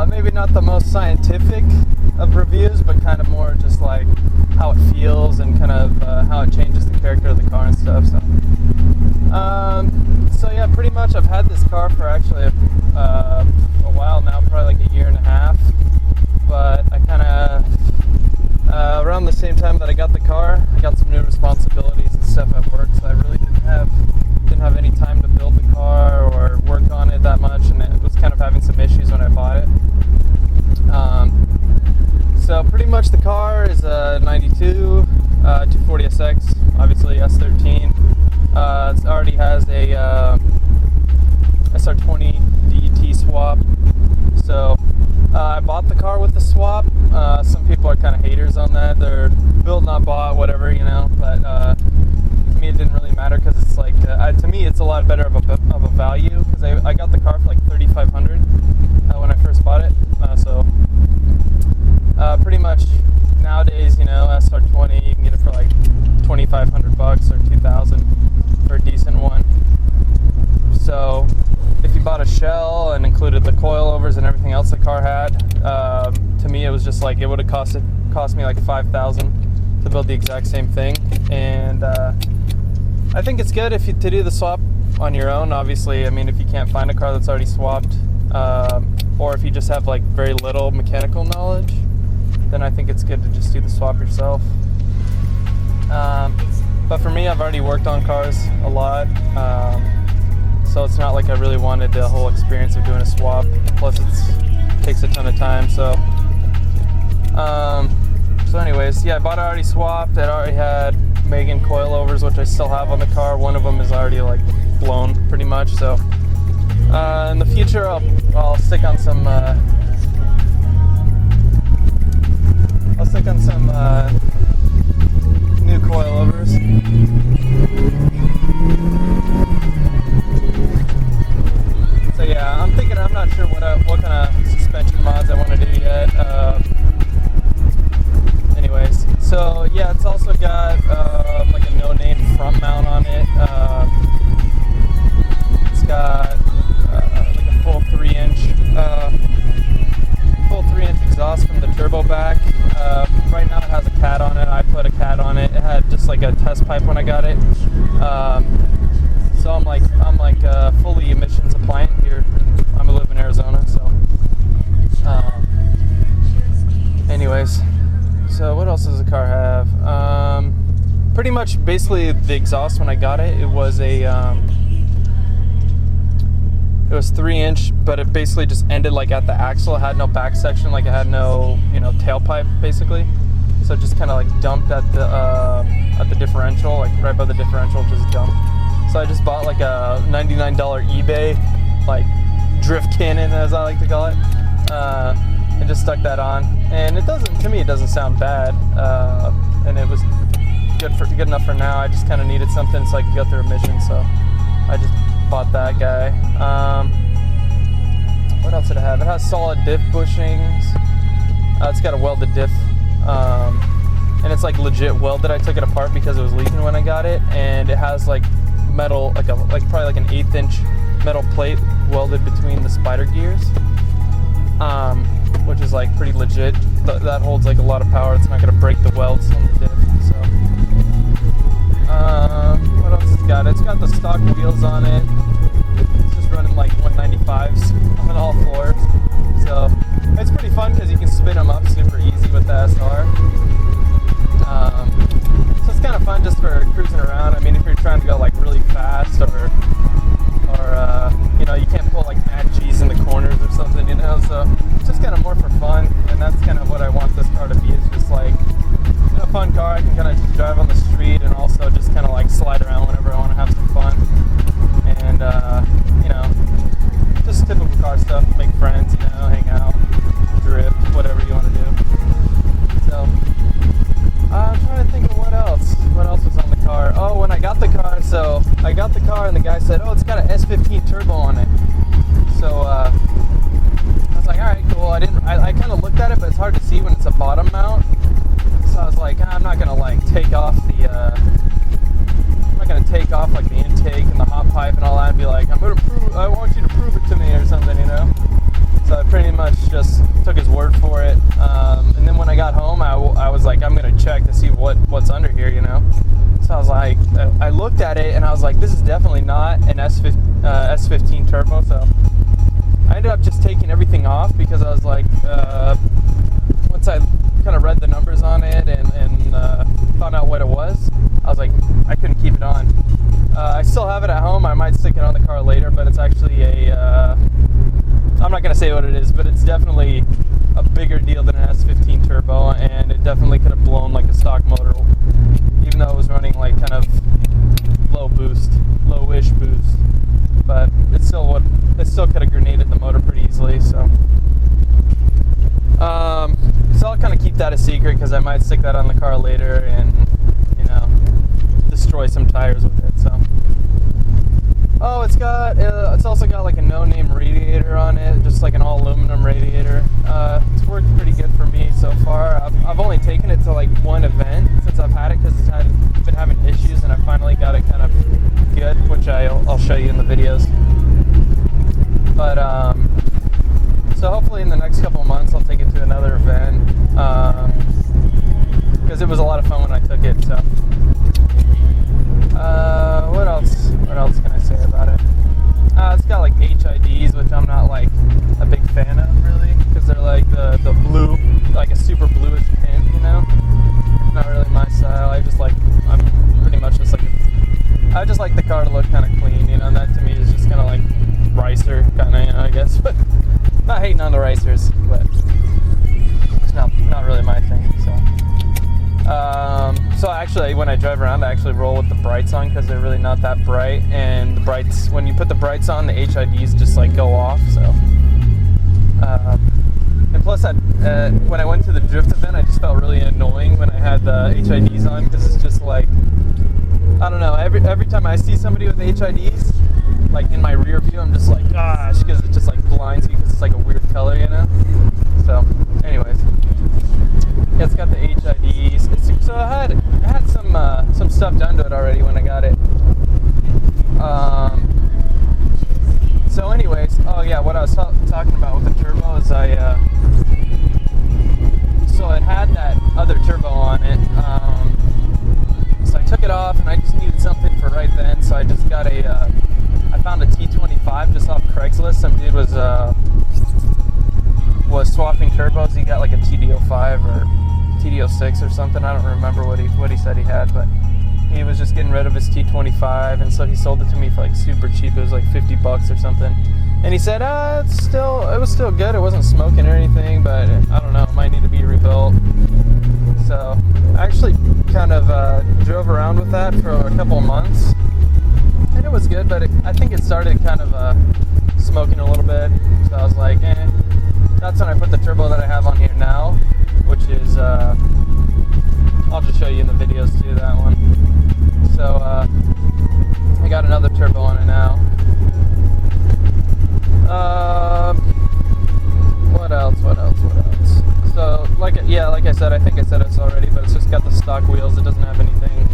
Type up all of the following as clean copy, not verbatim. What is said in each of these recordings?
maybe not the most scientific of reviews, but kind of more just like how it feels and kind of how it changes the character of the car and stuff. So yeah, pretty much I've had this car for actually a while now, probably like a year and a half. But I kind of around the same time that I got the car, I got some new responsibilities and stuff at work, so I really didn't have any time to build the car or work on it that much, and it was kind of having some issues when I bought it. So pretty much the car is a 92 240SX, obviously S13. It already has a SR20DET swap. So I bought the car with the swap. Some people are kind of haters on that. They're built not bought, whatever, you know. But to me, it didn't really matter because it's like to me, it's a lot better of a value because I got the car for like $3,500 when I first bought it. So pretty much nowadays, you know, SR20 you can get it for like $2,500 or $2,000 for a decent one. So if you bought a shell and included the coilovers and everything else the car had, to me it was just like it would have cost me like $5,000 to build the exact same thing. And I think it's good to do the swap on your own. Obviously, I mean, if you can't find a car that's already swapped, or if you just have like very little mechanical knowledge, then I think it's good to just do the swap yourself. But for me, I've already worked on cars a lot. So it's not like I really wanted the whole experience of doing a swap. Plus it takes a ton of time. So anyways, yeah, I bought it already swapped. It already had Megan coilovers, which I still have on the car. One of them is already like blown pretty much. So in the future, I'll stick on some new coilovers. So yeah, I'm not sure what kind of suspension mods I want to do yet. Anyways, so yeah, it's also got like a no-name front mount on it. It's got like a full 3-inch exhaust from the turbo back. Right now it has a cat on it. I put a cat on it. It had just like a test pipe when I got it. So I'm like fully emissions compliant here. I live in Arizona, so. Anyways, so what else does the car have? Pretty much, basically, the exhaust when I got it, it was a it was 3-inch, but it basically just ended like at the axle. It had no back section, like it had no, you know, tailpipe basically. So it just kind of like dumped at the differential, like right by the differential, just dumped. So I just bought like a $99 eBay, like drift cannon as I like to call it, and just stuck that on. And it doesn't, to me, it doesn't sound bad, and it was good enough for now. I just kind of needed something so I could go through emissions, so I just bought that guy. What else did it have? It has solid diff bushings. It's got a welded diff, and it's like legit welded. I took it apart because it was leaking when I got it, and it has like metal, like probably like an 1/8 inch metal plate welded between the spider gears, which is like pretty legit. That holds like a lot of power. It's not gonna break the welds on the diff. So what else it's got? It's got the stock wheels on it. It's just running like 195s on all floors. So it's pretty fun because you can spin them up super easy with the SR. So it's kind of fun just for cruising around. I mean, if you're trying to go like really fast, or you know, you can't pull like mad G's in the corners or something, you know. So it's just kind of more for fun, and that's kind of what I want this car to be. Is just like a fun car. I can kind of drive on the street and also just kind of like slide around whenever I want to have some fun. And you know, just typical car stuff. Make friends, you know, hang out, drift, whatever you want to do. So I'm trying to think of what else. What else was on the car? Oh, when I got the car, so I got the car and the guy said, "Oh, it's got an S13 turbo on it." So I was like, "All right, cool." I kind of looked at it, but it's hard to see when it's a bottom mount. So I was like, I'm not gonna like take off like the intake and the hot pipe and all that and be like, I want you to prove it to me or something, you know. So I pretty much took his word for it. And then when I got home, I was like, I'm gonna check to see what's under here, you know. So I was like, I looked at it and I was like, this is definitely not an S15 turbo. So I ended up just taking everything off because I was like, once I kind of read the numbers on it and found out what it was, I was like, I couldn't keep it on. I still have it at home. I might stick it on the car later, but it's actually I'm not going to say what it is, but it's definitely a bigger deal than an S15 turbo, and it definitely could have blown like a stock motor, even though it was running like kind of low-ish boost. But it still could have grenaded the motor pretty easily. So I'll kind of keep that a secret because I might stick that on the car later and, you know, destroy some tires with it. So, oh, it's also got like a no-name radiator on it, just like an all aluminum radiator. It's worked pretty good for me so far. I've only taken it to like one event since I've had it because it's been having issues, and I finally got it kind of good, which I'll show you in the videos. But so hopefully in the next couple months I'll take it to another event, because it was a lot of fun when I took it. So what else can I say about it? It's got like HIDs, which I'm not like a big fan of really, because they're like the blue, like a super bluish tint, you know. Not really my style. I'm pretty much just like I just like the car to look kind of clean, you know, and that to me is just kind of like Ricer kind of, you know, I guess. But not hating on the Ricers, but it's not really my thing. So actually, when I drive around, I actually roll with the brights on because they're really not that bright. And the brights, when you put the brights on, the HIDs just like go off. So, and plus, when I went to the drift event, I just felt really annoying when I had the HIDs on because it's just like, I don't know. Every time I see somebody with HIDs, like in my rear view, I'm just like, gosh, because it just like blinds you because it's like a weird color, you know. So, anyways. Yeah, it's got the HIDs. So I had some stuff done to it already when I got it. So anyways, oh yeah, what I was talking about with the turbo is so it had that other turbo on it. So I took it off and I just needed something for right then. So I just got I found a T25 just off Craigslist. Some dude was swapping turbos. He got like a TD05 or TD06 or something. I don't remember what he said he had, but he was just getting rid of his T25, and so he sold it to me for like super cheap. It was like $50 or something. And he said, it was still good. It wasn't smoking or anything, but I don't know, it might need to be rebuilt. So I actually kind of drove around with that for a couple of months, and it was good, but I think it started kind of smoking a little bit. So I was like, That's when I put the turbo that I have on here now, which is, I'll just show you in the videos too, that one. So, I got another turbo on it now. What else? So, like I said, I think I said this already, but it's just got the stock wheels. It doesn't have anything,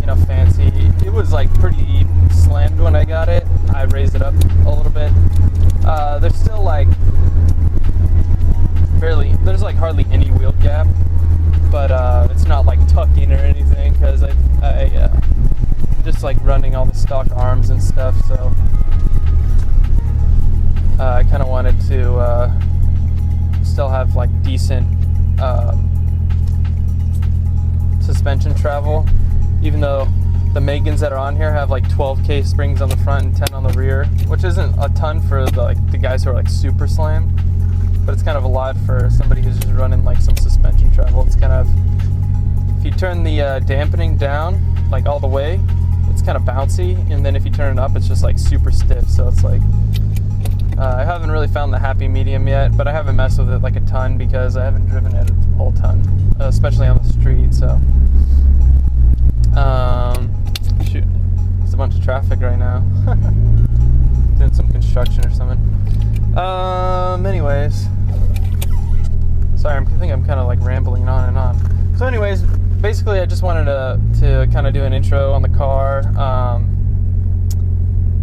you know, fancy. It was like pretty slammed when I got it. I raised it up a little bit. There's still like there's like hardly any wheel gap, but it's not like tucking or anything because I just like running all the stock arms and stuff. So I kind of wanted to still have like decent suspension travel, even though the Megans that are on here have like 12K springs on the front and 10 on the rear, which isn't a ton for the guys who are like super slammed, but it's kind of a lot for somebody who's just running like some suspension travel. It's kind of, if you turn the dampening down like all the way, it's kind of bouncy, and then if you turn it up, it's just like super stiff. So it's like, I haven't really found the happy medium yet, but I haven't messed with it like a ton because I haven't driven it a whole ton, especially on the street. So shoot, there's a bunch of traffic right now. Doing some construction or something. Anyways, sorry, I think I'm kind of like rambling on and on. So anyways, basically I just wanted to kind of do an intro on the car,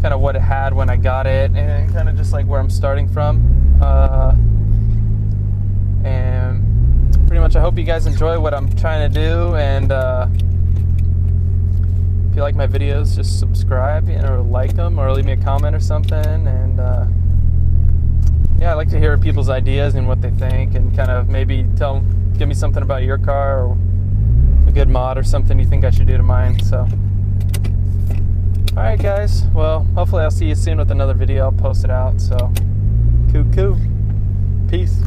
kind of what it had when I got it, and kind of just like where I'm starting from. pretty much I hope you guys enjoy what I'm trying to do, and if you like my videos, just subscribe, or like them, or leave me a comment or something. And yeah, I like to hear people's ideas and what they think, and kind of maybe give me something about your car, or a good mod or something you think I should do to mine. So alright guys, well, hopefully I'll see you soon with another video. I'll post it out. So cool. Peace.